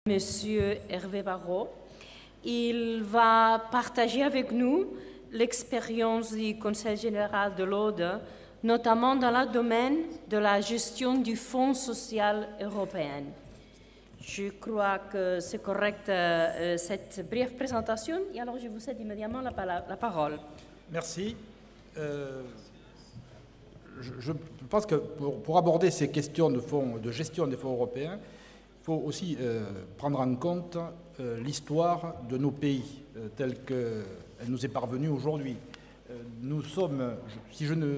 Monsieur Hervé Barrault. Il va partager avec nous l'expérience du Conseil général de l'Aude, notamment dans le domaine de la gestion du Fonds social européen. Je crois que c'est correct cette brève présentation et alors je vous cède immédiatement la parole. Merci. Je pense que pour aborder ces questions de gestion des fonds européens, il faut aussi prendre en compte l'histoire de nos pays telle qu'elle nous est parvenue aujourd'hui. Nous sommes, si je ne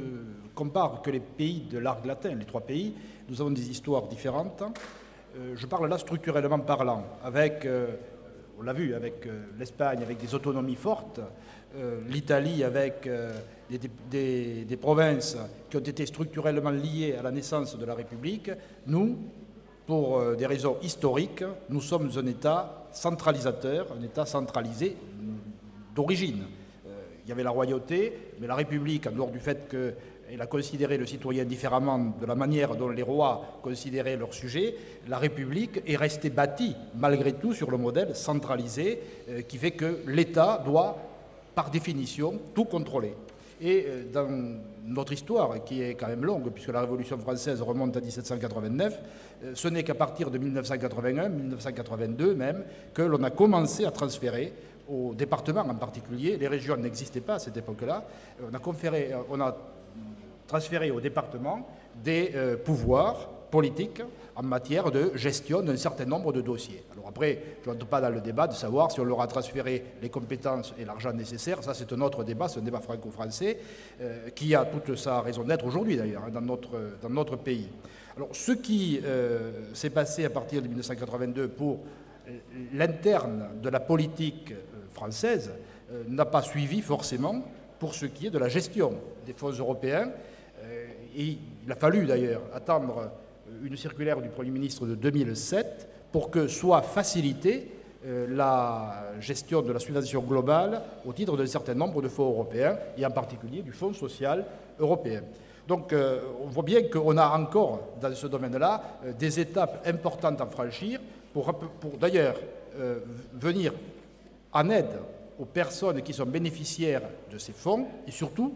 compare que les pays de l'arc latin, les trois pays, nous avons des histoires différentes. Je parle là structurellement parlant, avec, on l'a vu, avec l'Espagne, avec des autonomies fortes, l'Italie avec des provinces qui ont été structurellement liées à la naissance de la République. Nous, pour des raisons historiques, nous sommes un État centralisateur, un État centralisé d'origine. Il y avait la royauté, mais la République, en dehors du fait qu'elle a considéré le citoyen différemment de la manière dont les rois considéraient leurs sujets, la République est restée bâtie, malgré tout, sur le modèle centralisé qui fait que l'État doit, par définition, tout contrôler. Et dans notre histoire, qui est quand même longue, puisque la Révolution française remonte à 1789, ce n'est qu'à partir de 1981, 1982 même, que l'on a commencé à transférer aux départements en particulier, les régions n'existaient pas à cette époque-là, on a transféré aux départements des pouvoirs politiques en matière de gestion d'un certain nombre de dossiers. Alors après, je n'entre pas dans le débat de savoir si on leur a transféré les compétences et l'argent nécessaire, ça c'est un autre débat, c'est un débat franco-français qui a toute sa raison d'être aujourd'hui d'ailleurs dans notre pays. Alors ce qui s'est passé à partir de 1982 pour l'interne de la politique française n'a pas suivi forcément pour ce qui est de la gestion des fonds européens. Et il a fallu d'ailleurs attendre une circulaire du Premier ministre de 2007 pour que soit facilitée la gestion de la subvention globale au titre d'un certain nombre de fonds européens, et en particulier du Fonds social européen. Donc on voit bien qu'on a encore dans ce domaine-là des étapes importantes à franchir pour d'ailleurs venir en aide aux personnes qui sont bénéficiaires de ces fonds et surtout,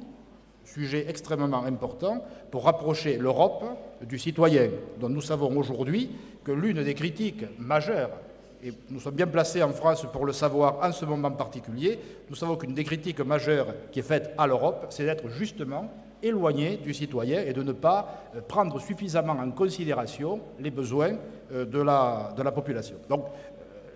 sujet extrêmement important, pour rapprocher l'Europe du citoyen, dont nous savons aujourd'hui que l'une des critiques majeures, et nous sommes bien placés en France pour le savoir en ce moment particulier, nous savons qu'une des critiques majeures qui est faite à l'Europe, c'est d'être justement éloigné du citoyen et de ne pas prendre suffisamment en considération les besoins de la population. Donc,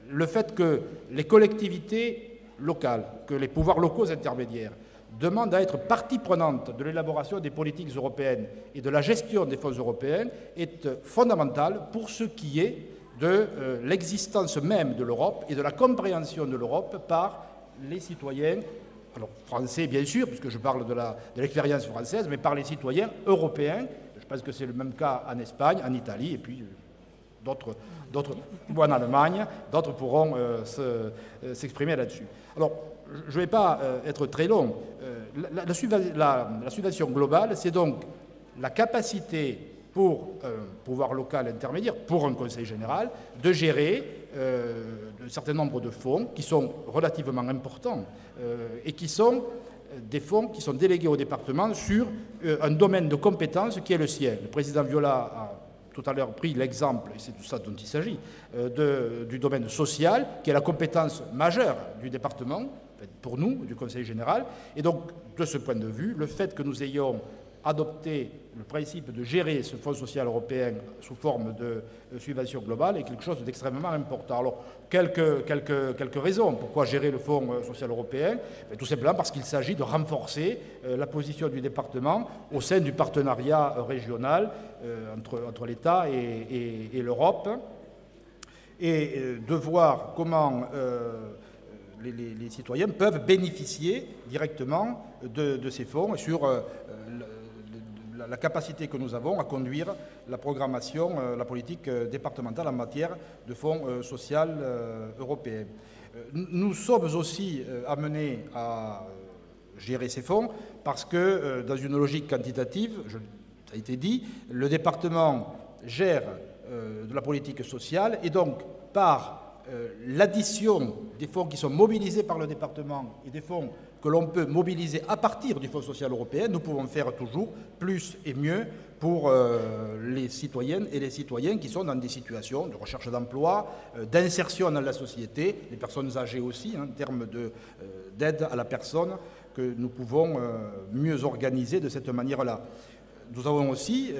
le fait que les collectivités locales, que les pouvoirs locaux intermédiaires demandent à être partie prenante de l'élaboration des politiques européennes et de la gestion des fonds européens est fondamental pour ce qui est de l'existence même de l'Europe et de la compréhension de l'Europe par les citoyens, alors français bien sûr, puisque je parle de l'expérience française, mais par les citoyens européens. Je pense que c'est le même cas en Espagne, en Italie, et puis d'autres, ou en Allemagne, d'autres pourront s'exprimer là-dessus. Alors, je ne vais pas être très long. La subvention globale, c'est donc la capacité pour un pouvoir local intermédiaire, pour un conseil général, de gérer un certain nombre de fonds qui sont relativement importants et qui sont des fonds qui sont délégués au département sur un domaine de compétence qui est le sien. Le président Viola a tout à l'heure pris l'exemple, et c'est tout ça dont il s'agit, du domaine social, qui est la compétence majeure du département, pour nous, du Conseil général. Et donc, de ce point de vue, le fait que nous ayons adopté le principe de gérer ce Fonds social européen sous forme de subvention globale est quelque chose d'extrêmement important. Alors, quelques raisons. Pourquoi gérer le Fonds social européen? Tout simplement parce qu'il s'agit de renforcer la position du département au sein du partenariat régional entre l'État et l'Europe, et de voir comment les citoyens peuvent bénéficier directement de ces fonds sur la capacité que nous avons à conduire la programmation, la politique départementale en matière de fonds social européens. Nous sommes aussi amenés à gérer ces fonds parce que, dans une logique quantitative, ça a été dit, le département gère de la politique sociale et donc, par l'addition des fonds qui sont mobilisés par le département et des fonds que l'on peut mobiliser à partir du Fonds social européen, nous pouvons faire toujours plus et mieux pour les citoyennes et les citoyens qui sont dans des situations de recherche d'emploi, d'insertion dans la société, les personnes âgées aussi, en termes d'aide à la personne, que nous pouvons mieux organiser de cette manière-là. Nous avons aussi,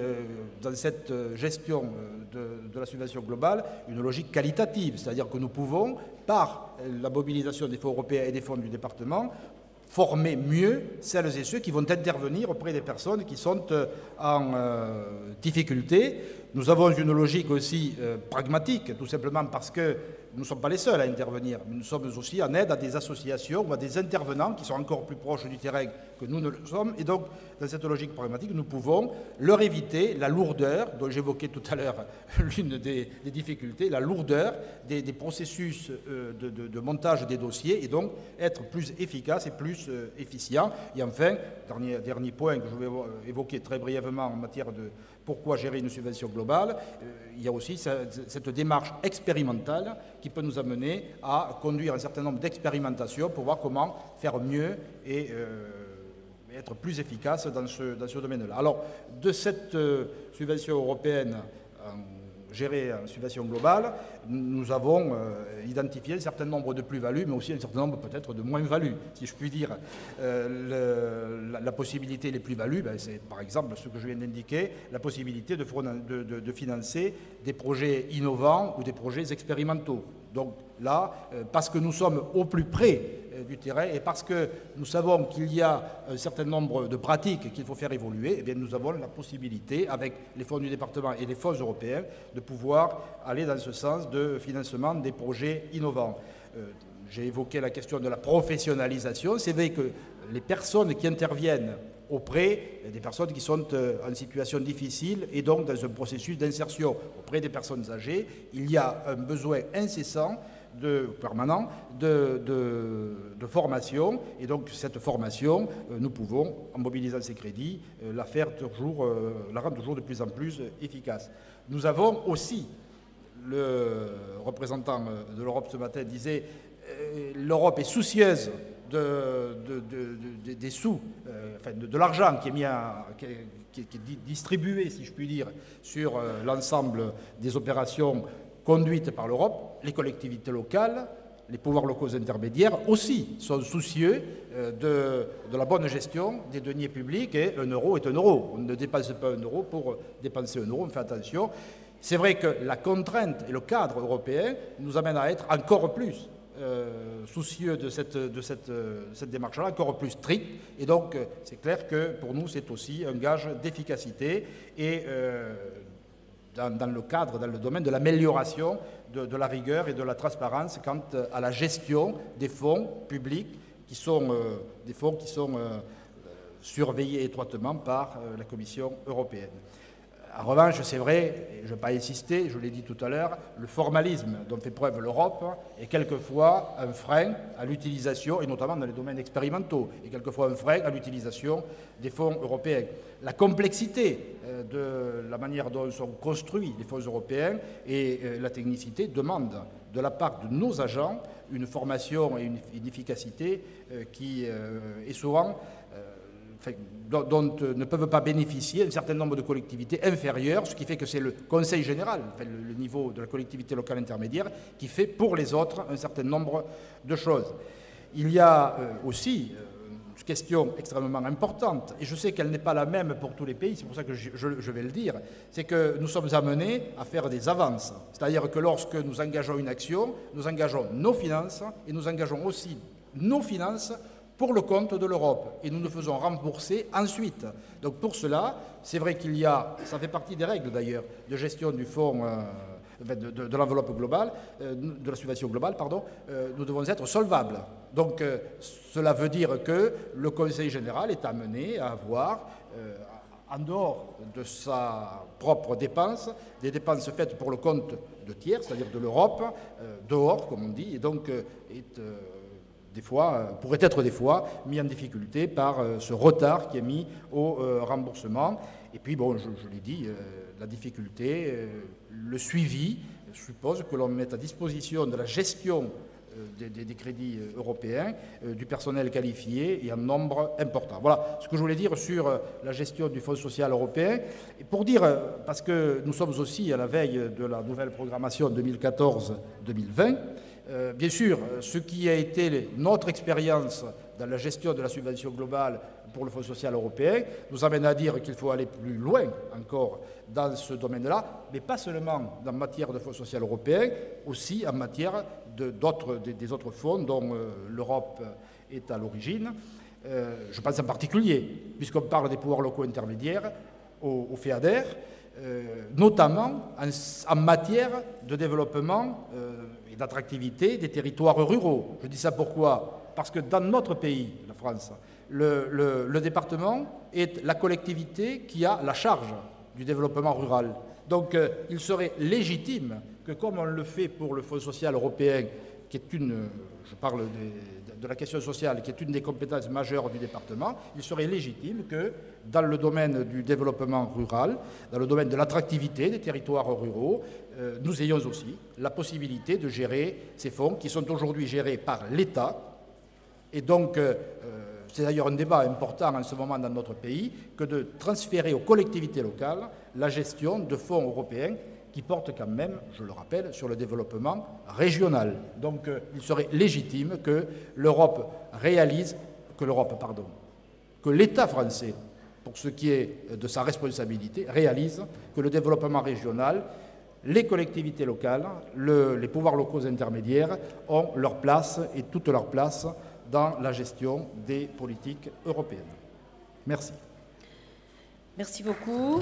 dans cette gestion de la subvention globale, une logique qualitative, c'est-à-dire que nous pouvons, par la mobilisation des fonds européens et des fonds du département, former mieux celles et ceux qui vont intervenir auprès des personnes qui sont en difficulté. Nous avons une logique aussi pragmatique, tout simplement parce que nous ne sommes pas les seuls à intervenir. Nous sommes aussi en aide à des associations ou à des intervenants qui sont encore plus proches du terrain que nous ne le sommes. Et donc, dans cette logique pragmatique, nous pouvons leur éviter la lourdeur, dont j'évoquais tout à l'heure l'une des difficultés, la lourdeur des processus de montage des dossiers, et donc être plus efficace et plus efficient. Et enfin, dernier point que je vais évoquer très brièvement en matière de pourquoi gérer une subvention globale, il y a aussi cette démarche expérimentale qui peut nous amener à conduire un certain nombre d'expérimentations pour voir comment faire mieux et être plus efficace dans ce domaine-là. Alors, de cette subvention européenne gérée en subvention globale, nous avons identifié un certain nombre de plus-values, mais aussi un certain nombre peut-être de moins-values, si je puis dire. La possibilité, les plus-values, c'est par exemple ce que je viens d'indiquer, la possibilité de financer des projets innovants ou des projets expérimentaux. Donc là, parce que nous sommes au plus près du terrain et parce que nous savons qu'il y a un certain nombre de pratiques qu'il faut faire évoluer, eh bien, nous avons la possibilité, avec les fonds du département et les fonds européens, de pouvoir aller dans ce sens de financement des projets innovants. J'ai évoqué la question de la professionnalisation. C'est vrai que les personnes qui interviennent auprès des personnes qui sont en situation difficile et donc dans un processus d'insertion auprès des personnes âgées, il y a un besoin incessant, permanent, de formation. Et donc cette formation, nous pouvons, en mobilisant ces crédits, la rendre toujours de plus en plus efficace. Nous avons aussi, le représentant de l'Europe ce matin disait, l'Europe est soucieuse des sous, de l'argent qui est distribué, si je puis dire, sur l'ensemble des opérations conduites par l'Europe. Les collectivités locales, les pouvoirs locaux intermédiaires aussi sont soucieux de la bonne gestion des deniers publics, et un euro est un euro. On ne dépense pas un euro pour dépenser un euro, on fait attention. C'est vrai que la contrainte et le cadre européen nous amènent à être encore plus soucieux de cette démarche-là, encore plus strict. Et donc, c'est clair que pour nous, c'est aussi un gage d'efficacité et dans le cadre, dans le domaine de l'amélioration de la rigueur et de la transparence quant à la gestion des fonds publics qui sont des fonds qui sont surveillés étroitement par la Commission européenne. En revanche, c'est vrai, et je ne vais pas insister, je l'ai dit tout à l'heure, le formalisme dont fait preuve l'Europe est quelquefois un frein à l'utilisation, et notamment dans les domaines expérimentaux, et quelquefois un frein à l'utilisation des fonds européens. La complexité de la manière dont sont construits les fonds européens et la technicité demandent de la part de nos agents une formation et une efficacité qui est souvent... dont ne peuvent pas bénéficier un certain nombre de collectivités inférieures, ce qui fait que c'est le Conseil général, le niveau de la collectivité locale intermédiaire, qui fait pour les autres un certain nombre de choses. Il y a aussi une question extrêmement importante, et je sais qu'elle n'est pas la même pour tous les pays, c'est pour ça que je vais le dire, c'est que nous sommes amenés à faire des avances. C'est-à-dire que lorsque nous engageons une action, nous engageons nos finances, et nous engageons aussi nos finances pour le compte de l'Europe, et nous nous faisons rembourser ensuite. Donc pour cela, c'est vrai qu'il y a, ça fait partie des règles d'ailleurs, de gestion du fonds, de l'enveloppe globale, de la subvention globale, pardon, nous devons être solvables. Donc cela veut dire que le Conseil général est amené à avoir, en dehors de sa propre dépense, des dépenses faites pour le compte de tiers, c'est-à-dire de l'Europe, dehors, comme on dit, et donc pourrait être des fois mis en difficulté par ce retard qui est mis au remboursement. Et puis, bon, je l'ai dit, la difficulté, le suivi suppose que l'on mette à disposition de la gestion des crédits européens, du personnel qualifié et en nombre important. Voilà ce que je voulais dire sur la gestion du Fonds social européen. Et pour dire, parce que nous sommes aussi à la veille de la nouvelle programmation 2014-2020, bien sûr, ce qui a été notre expérience dans la gestion de la subvention globale pour le Fonds social européen nous amène à dire qu'il faut aller plus loin encore dans ce domaine-là, mais pas seulement en matière de Fonds social européen, aussi en matière des autres fonds dont l'Europe est à l'origine. Je pense en particulier, puisqu'on parle des pouvoirs locaux intermédiaires, au FEADER, notamment en matière de développement et d'attractivité des territoires ruraux. Je dis ça pourquoi ? Parce que dans notre pays, la France, le département est la collectivité qui a la charge du développement rural. Donc il serait légitime que, comme on le fait pour le Fonds social européen, qui est je parle de la question sociale, qui est une des compétences majeures du département, il serait légitime que, dans le domaine du développement rural, dans le domaine de l'attractivité des territoires ruraux, nous ayons aussi la possibilité de gérer ces fonds qui sont aujourd'hui gérés par l'État. Et donc, c'est d'ailleurs un débat important en ce moment dans notre pays, que de transférer aux collectivités locales la gestion de fonds européens qui portent quand même, je le rappelle, sur le développement régional. Donc, il serait légitime que que l'État français, pour ce qui est de sa responsabilité, réalise que le développement régional, les collectivités locales, les pouvoirs locaux intermédiaires ont leur place et toute leur place dans la gestion des politiques européennes. Merci. Merci beaucoup.